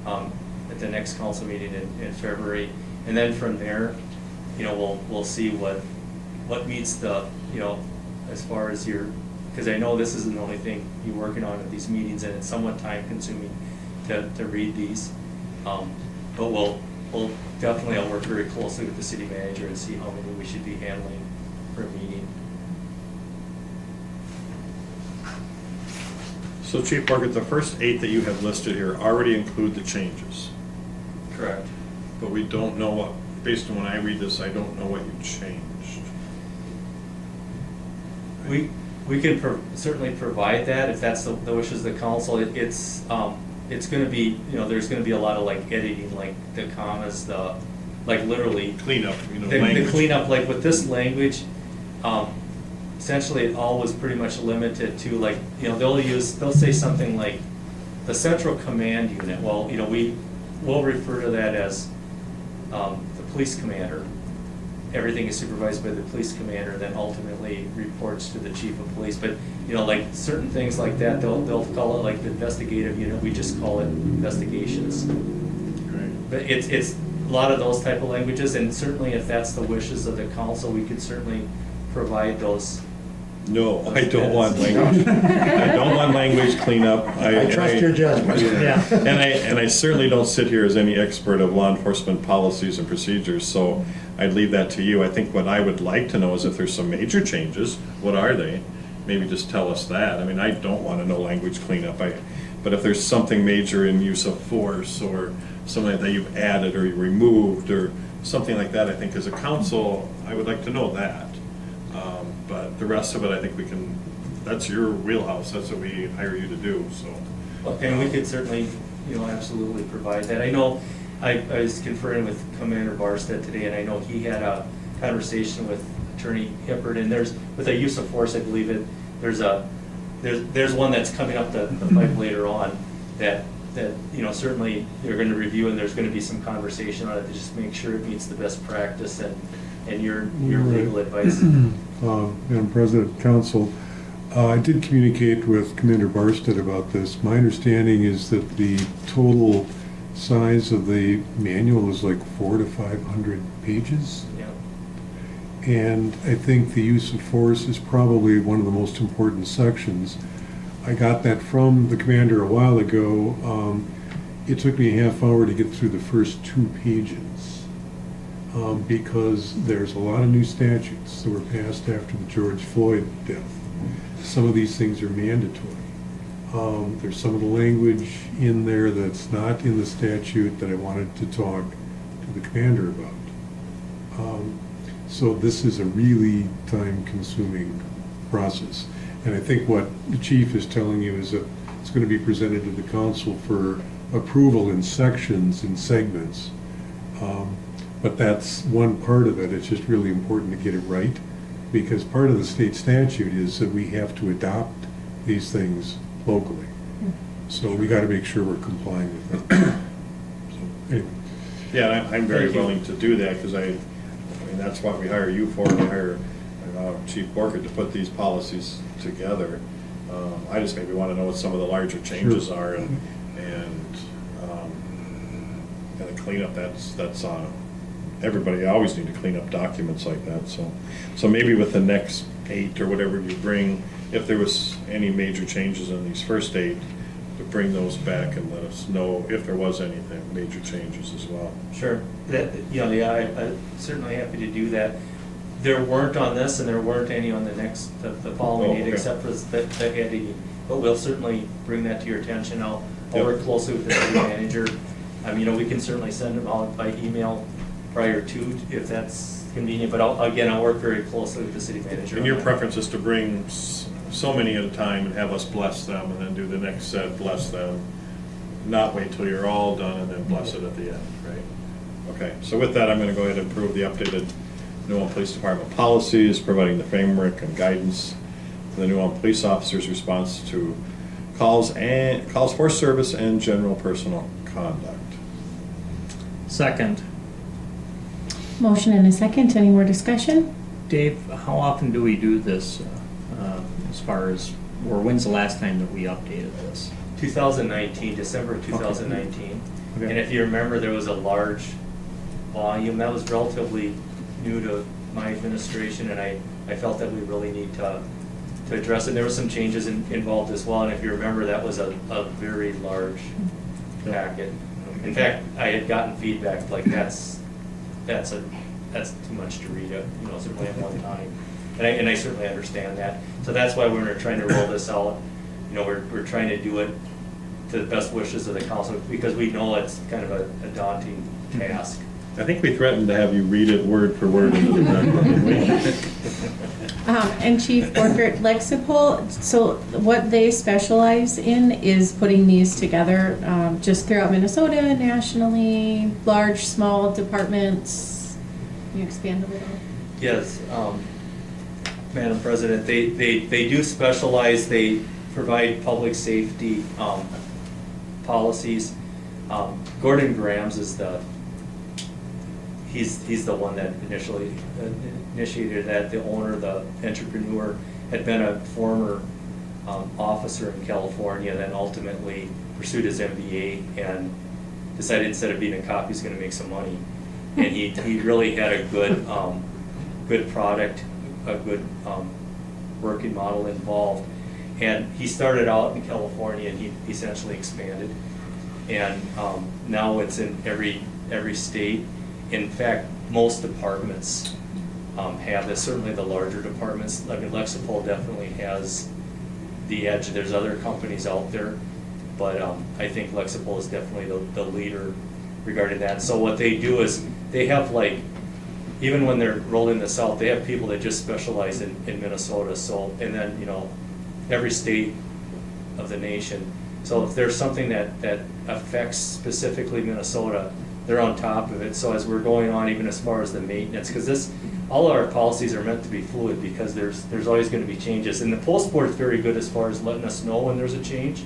at the next council meeting in February. And then from there, we'll see what meets the, as far as because I know this isn't the only thing you're working on at these meetings, and it's somewhat time consuming to read these. But we'll definitely, I'll work very closely with the city manager and see how many we should be handling per meeting. So Chief Borgert, the first 8 that you have listed here already include the changes, Correct. but we don't know what, based on when I read this, I don't know what you changed. We can certainly provide that if that's the wishes of the council. It's going to be, there's going to be a lot of editing, the commas, literally Cleanup, the language. cleanup, with this language. Essentially, it all was pretty much limited to they'll say something like the central command unit. Well, we'll refer to that as the police commander. Everything is supervised by the police commander, then ultimately reports to the chief of police. But, certain things like that, they'll call it the investigative unit, we just call it investigations. Right. But it's a lot of those type of languages, and certainly if that's the wishes of the council, we could certainly provide those. No, I don't want language. I don't want language cleanup. I trust your judgment. Yeah. And I certainly don't sit here as any expert of law enforcement policies and procedures, so I'd leave that to you. I think what I would like to know is if there's some major changes, what are they? Maybe just tell us that. I mean, I don't want to know language cleanup, but if there's something major in use of force or something that you've added or you removed or something like that, I think as a council, I would like to know that. But the rest of it, I think that's your wheelhouse, that's what we hire you to do, so. And we could certainly, absolutely provide that. I know, I was conferring with Commander Barstead today, and I know he had a conversation with Attorney Hippert, and with the use of force, I believe there's one that's coming up the pipe later on that certainly you're going to review, and there's going to be some conversation on it to just make sure it meets the best practice and your legal advice. Madam President, Council, I did communicate with Commander Barstead about this. My understanding is that the total size of the manual is 400 to 500 pages. Yeah. And I think the use of force is probably one of the most important sections. I got that from the commander a while ago. It took me a half hour to get through the first 2 pages. Because there's a lot of new statutes that were passed after the George Floyd death. Some of these things are mandatory. There's some of the language in there that's not in the statute that I wanted to talk to the commander about. So this is a really time-consuming process. And I think what the chief is telling you is that it's going to be presented to the council for approval in sections, in segments. But that's one part of it. It's just really important to get it right, because part of the state statute is that we have to adopt these things locally. So we got to make sure we're complying with them. So, anyway. Yeah, and I'm very willing to do that, because I mean, that's what we hire you for. We hire Chief Borgert to put these policies together. I just maybe want to know what some of the larger changes are, and the cleanup, that's everybody always need to clean up documents like that, so maybe with the next 8 or whatever you bring, if there was any major changes in these first 8, to bring those back and let us know if there was anything, major changes as well. Sure, that, you know, yeah, I'm certainly happy to do that. There weren't on this, and there weren't any on the following Oh, date, okay. except for the heading. But we'll certainly bring that to your attention. I'll Yep. work closely with the city manager. You know, we can certainly send them out by email prior to, if that's convenient, but I'll work very closely with the city manager. And on your that. preference is to bring so many at a time and have us bless them, and then do the next set, bless them, not wait till you're all done and then bless it at the end, right? Okay, so with that, I'm gonna go ahead and approve the updated New Ulm Police Department policies, providing the framework and guidance for the New Ulm police officers' response to calls for service and general personal conduct. Second. Motion and a second. Any more discussion? Dave, how often do we do this, as far as, or when's the last time that we updated this? 2019, December of 2019. Okay. And if you remember, there was a large volume, that was relatively new to my administration, and I felt that we really need to address it. There were some changes involved as well, and if you remember, that was a very large packet. In fact, I had gotten feedback like that's too much to read, you know, certainly at one time. And I certainly understand that. So that's why we're trying to roll this out. You know, we're trying to do it to the best wishes of the council, because we know it's kind of a daunting task. I think we threatened to have you read it word for word into the record, didn't we? And Chief Borgert, Lexipol, so what they specialize in is putting these together just throughout Minnesota, nationally, large, small departments. Can you expand a little? Yes, Madam President, they do specialize, they provide public safety policies. Gordon Grams is he's the one that initially initiated that. The owner, the entrepreneur, had been a former officer in California, then ultimately pursued his MBA and decided instead of being a cop, he's going to make some money. And he really had a good product, a good working model involved. And he started out in California, and he essentially expanded. And now it's in every state. In fact, most departments have this, certainly the larger departments. I mean, Lexipol definitely has the edge. There's other companies out there, but I think Lexipol is definitely the leader regarding that. So what they do is they have, like, even when they're rolling this out, they have people that just specialize in Minnesota. So, and then, you know, every state of the nation. So if there's something that affects specifically Minnesota, they're on top of it. So as we're going on, even as far as the maintenance, because all of our policies are meant to be fluid, because there's always going to be changes. And the post board is very good as far as letting us know when there's a change.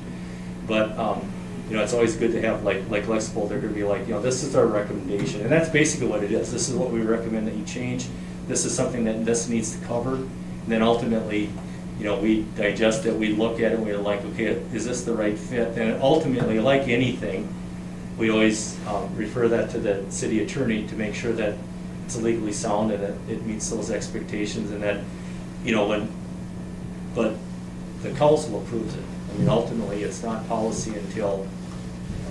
But you know, it's always good to have, like Lexipol, they're going to be like, you know, this is our recommendation, and that's basically what it is. This is what we recommend that you change. This is something that this needs to cover, and then ultimately, you know, we digest it, we look at it, and we're like, okay, is this the right fit? And ultimately, like anything, we always refer that to the city attorney to make sure that it's legally sound and that it meets those expectations, and that, you know, but the council approves it. I mean, ultimately, it's not policy until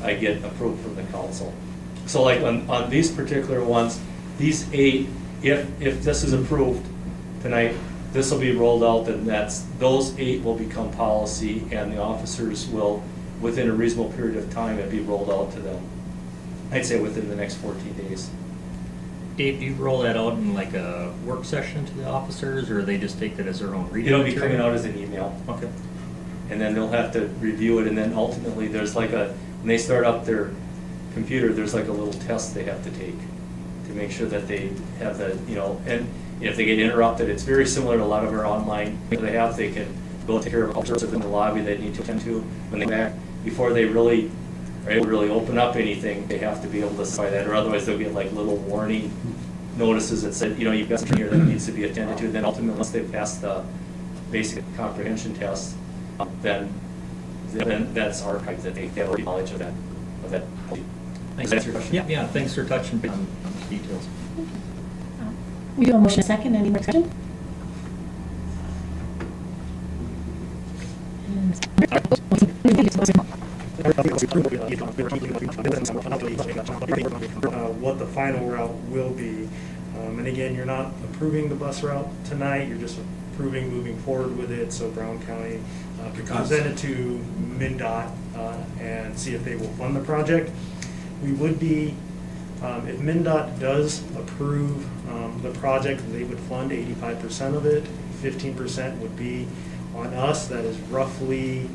I get approved from the council. So like on these particular ones, these 8, if this is approved tonight, this will be rolled out, and those 8 will become policy, and the officers will, within a reasonable period of time, it'll be rolled out to them. I'd say within the next 14 days. Dave, do you roll that out in like a work session to the officers, or they just take that as their own reading? It'll be coming out as an email. Okay. And then they'll have to review it, and then ultimately, there's like when they start up their computer, there's like a little test they have to take to make sure that they have the, you know, and if they get interrupted, it's very similar to a lot of our online, they can go take care of all sorts of in the lobby they need to attend to when they back. Before they really are able to really open up anything, they have to be able to say that, or otherwise they'll get like little warning notices that said, you know, you've got something here that needs to be attended to. And then ultimately, once they pass the basic comprehension test, then that's archived, that they have knowledge of that. Thanks. Does that answer your question? Yeah, thanks for touching on the details. We do a motion and a second. Any more discussion? What the final route will be. And again, you're not approving the bus route tonight, you're just approving moving forward with it, so Brown County could present it to MnDOT and see if they will fund the project. We would be, if MnDOT does approve the project, they would fund 85% of it, 15% would be on us. That is roughly,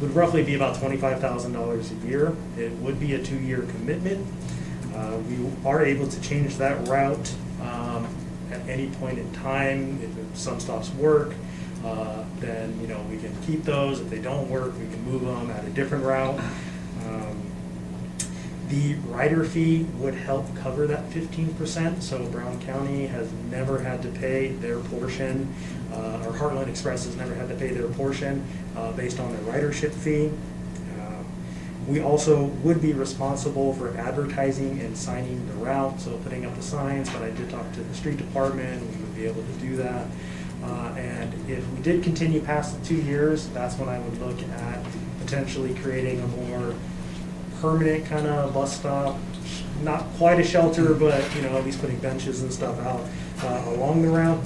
would roughly be about $25,000 a year. It would be a 2-year commitment. We are able to change that route at any point in time. If some stops work, then we can keep those. If they don't work, we can move them at a different route. The rider fee would help cover that 15%, so Brown County has never had to pay their portion, or Heartland Express has never had to pay their portion based on their ridership fee. We also would be responsible for advertising and signing the route, so putting up the signs, but I did talk to the street department, we would be able to do that. And if we did continue past the 2 years, that's when I would look at potentially creating a more permanent kind of bus stop, not quite a shelter, but at least putting benches and stuff out along the route.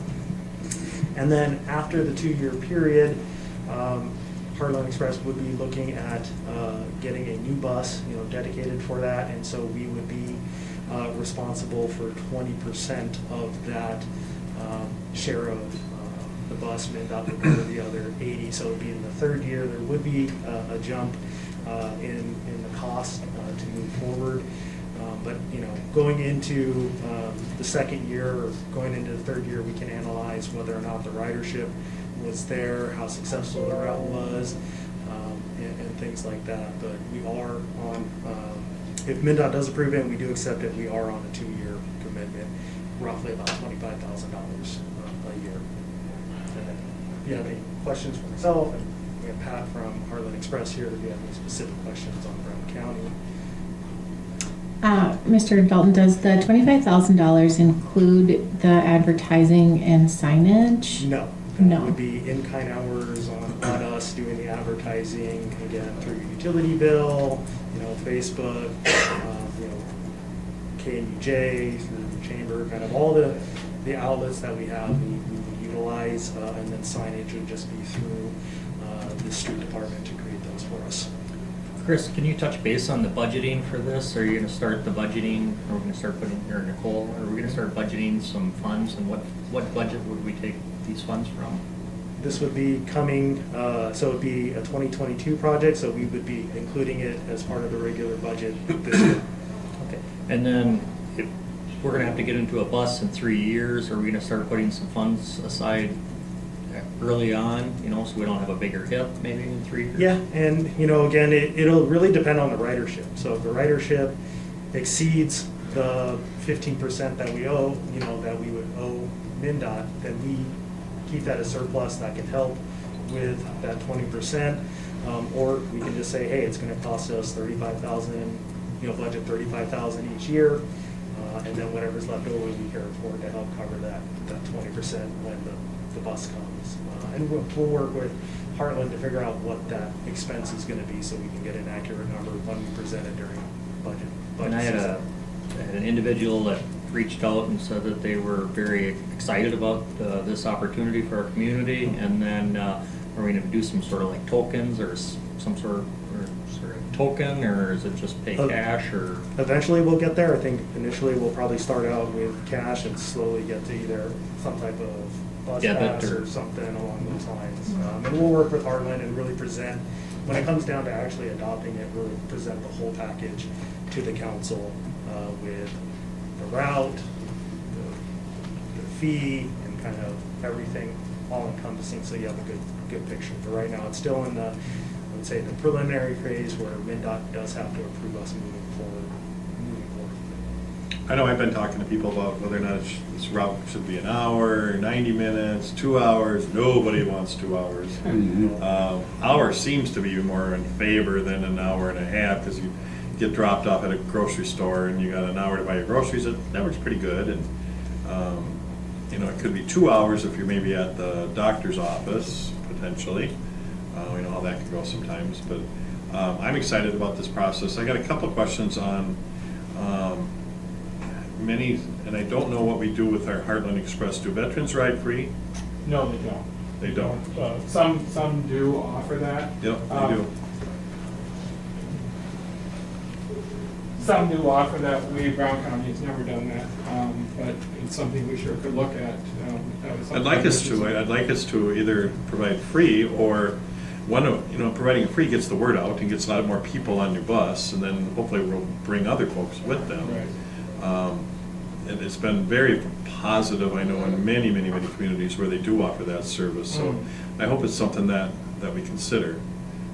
And then after the 2-year period, Heartland Express would be looking at getting a new bus, dedicated for that, and so we would be responsible for 20% of that share of the bus. MnDOT would cover the other 80, so it would be in the 3rd year. There would be a jump in the cost to move forward. But going into the 2nd year, or going into the 3rd year, we can analyze whether or not the ridership was there, how successful the route was, and things like that. But we are on, if MnDOT does approve it and we do accept it, we are on a 2-year commitment, roughly about $25,000 a year. And then, if you have any questions for myself, and we have Pat from Heartland Express here, if you have any specific questions on Brown County. Mr. Dalton, does the $25,000 include the advertising and signage? No. No. It would be in-kind hours on us doing the advertising, again, through your utility bill, Facebook, KNUJ, through the chamber, kind of all the outlets that we have, we would utilize, and then signage would just be through the street department to create those for us. Chris, can you touch base on the budgeting for this? Are you gonna start the budgeting, or we're gonna start putting, or Nicole, are we gonna start budgeting some funds, and what budget would we take these funds from? This would be coming, so it would be a 2022 project, so we would be including it as part of the regular budget this year. Okay, and then if we're gonna have to get into a bus in 3 years, are we gonna start putting some funds aside early on, so we don't have a bigger hit maybe in 3 years? Yeah, and again, it'll really depend on the ridership. So if the ridership exceeds the 15% that we owe, that we would owe MnDOT, then we keep that as surplus that can help with that 20%. Or we can just say, hey, it's going to cost us $35,000, budget $35,000 each year, and then whatever's left over, we can afford to help cover that 20% when the bus comes. And we'll work with Heartland to figure out what that expense is going to be, so we can get an accurate number when we present it during budget. And I had an individual that reached out and said that they were very excited about this opportunity for our community, and then are we going to do some sort of like tokens or some sort of token, or is it just pay cash? Or eventually we'll get there. I think initially we'll probably start out with cash and slowly get to either some type of bus pass or something along those lines. And we'll work with Heartland and really present, when it comes down to actually adopting it, really present the whole package to the council with the route, the fee, and kind of everything all encompassing, so you have a good picture. But right now it's still in the, I would say, the preliminary phase where MnDOT does have to approve us moving forward. I know I've been talking to people about whether or not this route should be an hour, 90 minutes, 2 hours. Nobody wants 2 hours. Hour seems to be more in favor than an hour and a half, because you get dropped off at a grocery store and you got an hour to buy your groceries. That works pretty good. And it could be 2 hours if you're maybe at the doctor's office, potentially. We know how that can go sometimes, but I'm excited about this process. I got a couple questions on many, and I don't know what we do with our Heartland Express. Do veterans ride free? No, they don't. They don't. Some do offer that. Yep, they do. Some do offer that. We, Brown County, has never done that, but it's something we sure could look at. That was I'd like us to either provide free, or providing it free gets the word out and gets a lot more people on your bus, and then hopefully we'll bring other folks with them. Right. And it's been very positive, I know, in many, many, many communities where they do offer that service. So I hope it's something that we consider.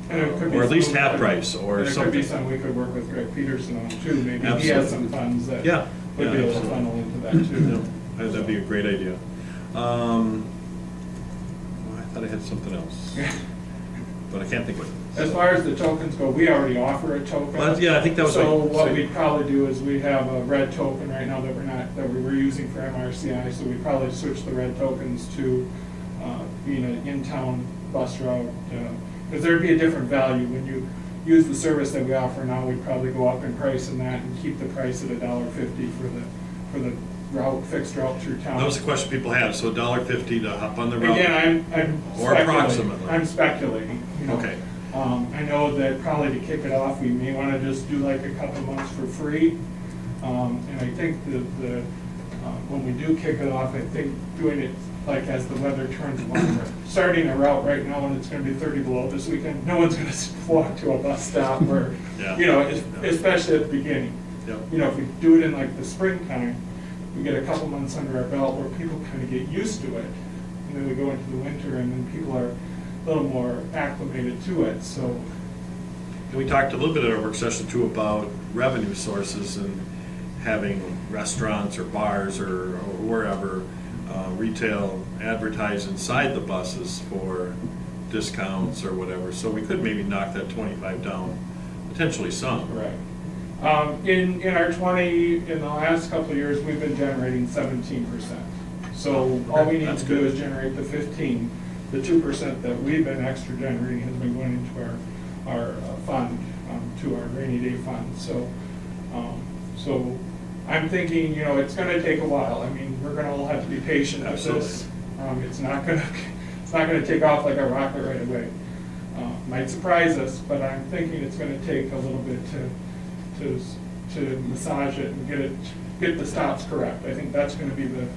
And it could be Or at least some- half price or and something. It could be something we could work with Greg Peterson on too. Maybe he Absolutely. has some funds that Yeah. would be Yeah, able to absolutely. funnel into that too. Yeah, that'd be a great idea. I thought I had something else, but I can't think of it. As far as the tokens go, we already offer a token. Well, yeah, I think that was So like- what we'd probably do is we have a red token right now that we were using for MRCI, so we'd probably switch the red tokens to being an in-town bus route. Because there'd be a different value when you use the service that we offer now. We'd probably go up in price in that and keep the price at $1.50 for the route, fixed route through town. That was the question people had, so $1.50 to hop on the route? Again, I'm Or speculating. approximately? I'm speculating, you know. Okay. I know that probably to kick it off, we may want to just do like a couple months for free. And I think when we do kick it off, I think doing it like as the weather turns warmer. Starting a route right now when it's going to be 30 below this weekend, no one's going to walk to a bus stop or, Yeah. you know, especially at the beginning. Yep. You know, if we do it in like the springtime, we get a couple months under our belt where people kind of get used to it. And then we go into the winter and then people are a little more acclimated to it, so. And we talked a little bit at our work session too about revenue sources and having restaurants or bars or wherever, retail advertise inside the buses for discounts or whatever. So we could maybe knock that 25 down, potentially some. Right. In the last couple of years, we've been generating 17%. So all we need That's to do good. is generate the 15. The 2% that we've been extra generating has been going into our fund, to our rainy day fund. So I'm thinking, you know, it's gonna take a while. I mean, we're gonna all have to be patient with this. It's not gonna take off like a rocket right away. Might surprise us, but I'm thinking it's gonna take a little bit to massage it and get the stops correct. I think that's gonna be the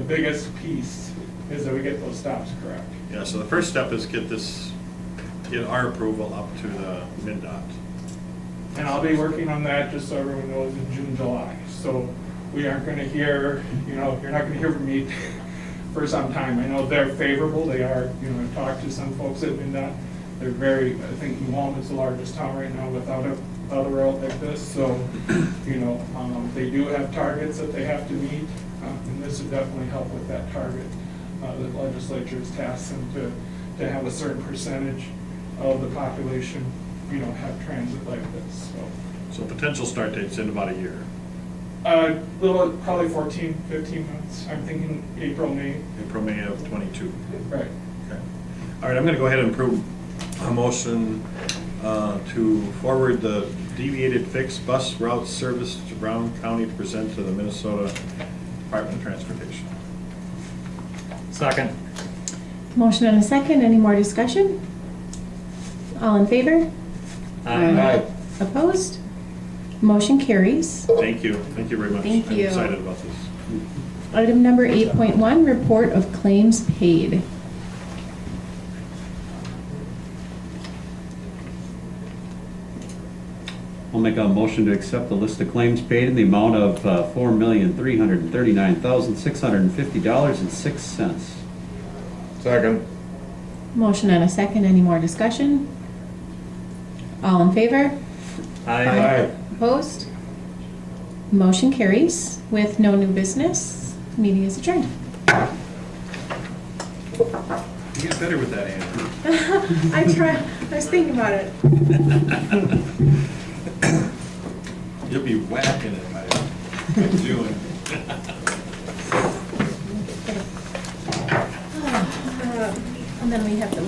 biggest piece, is that we get those stops correct. Yeah, so the first step is get our approval up to the MnDOT. And I'll be working on that, just so everyone knows, in June, July. So we aren't gonna hear, you're not gonna hear from me for some time. I know they're favorable, they are, I've talked to some folks at MnDOT. They're I think New Ulm is the largest town right now without a route like this. So, they do have targets that they have to meet, and this would definitely help with that target. The legislature has tasked them to have a certain percentage of the population, have transit like this, So potential start dates in about a year. Probably 14, 15 months. I'm thinking April, May. April, May of '22. Right. Okay. All right, I'm gonna go ahead and approve a motion to forward the deviated fixed bus route service to Brown County to present to the Minnesota Department of Transportation. Second. Motion and a second. Any more discussion? All in favor? Aye. Opposed? Motion carries. Thank you very much. Thank you. I'm excited about this. Item number 8.1, report of claims paid. I'll make a motion to accept the list of claims paid in the amount of $4,339,650.06. Second. Motion and a second. Any more discussion? All in favor? Aye. Opposed? Motion carries with no new business. Meeting is adjourned. You get better with that, Andrew. I was thinking about it. You'll be whacking it by June. And then we have the